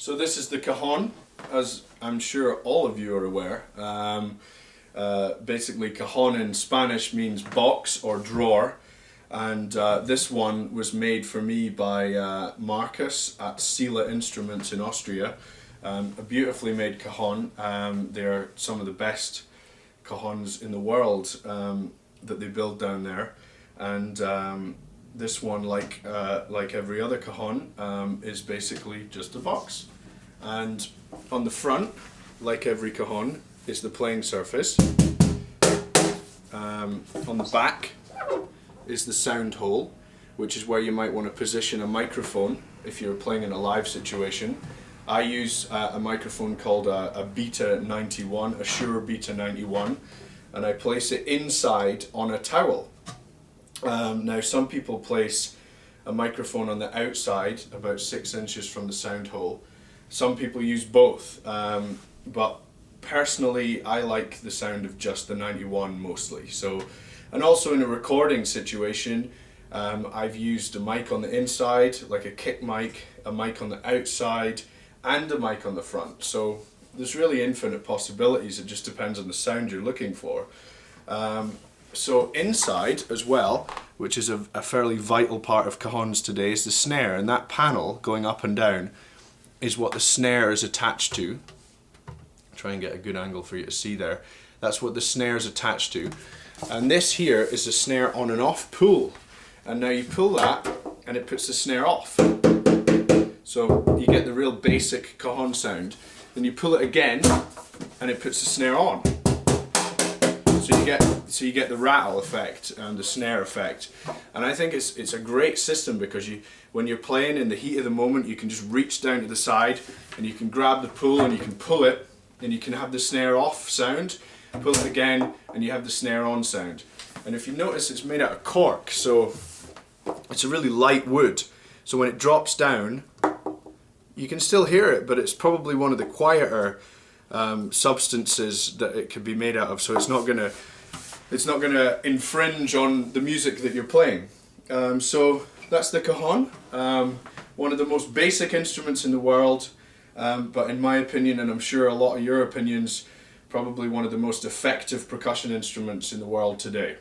So this is the cajon, as I'm sure all of you are aware. Basically, cajon in Spanish means box or drawer, and this one was made for me by Marcus at Sila Instruments in Austria. A beautifully made cajon. They're some of the best cajons in the world that they build down there, and this one, like every other cajon, is basically just a box. And on the front, like every cajon, is the playing surface. On the back is the sound hole, which is where you might want to position a microphone if you're playing in a live situation. I use a microphone called a Beta 91, a Shure Beta 91, and I place it inside on a towel. Now some people place a microphone on the outside, about 6 inches from the sound hole. Some people use both, but personally I like the sound of just the 91 mostly. So, and also in a recording situation, I've used a mic on the inside, like a kick mic, a mic on the outside, and a mic on the front. So there's really infinite possibilities. It just depends on the sound you're looking for. So inside as well, which is a fairly vital part of cajons today, is the snare, and that panel going up and down is what the snare is attached to. Try and get a good angle for you to see there. That's what the snare is attached to. And this here is the snare on and off pull. And now you pull that and it puts the snare off. So you get the real basic cajon sound. Then you pull it again and it puts the snare on. So you get the rattle effect and the snare effect. And I think it's a great system because when you're playing in the heat of the moment, you can just reach down to the side and you can grab the pull and you can pull it and you can have the snare off sound, pull it again and you have the snare on sound. And if you notice, it's made out of cork, so it's a really light wood. So when it drops down, you can still hear it, but it's probably one of the quieter substances that it could be made out of, so it's not gonna infringe on the music that you're playing. So that's the cajon, one of the most basic instruments in the world, but in my opinion, and I'm sure a lot of your opinions, probably one of the most effective percussion instruments in the world today.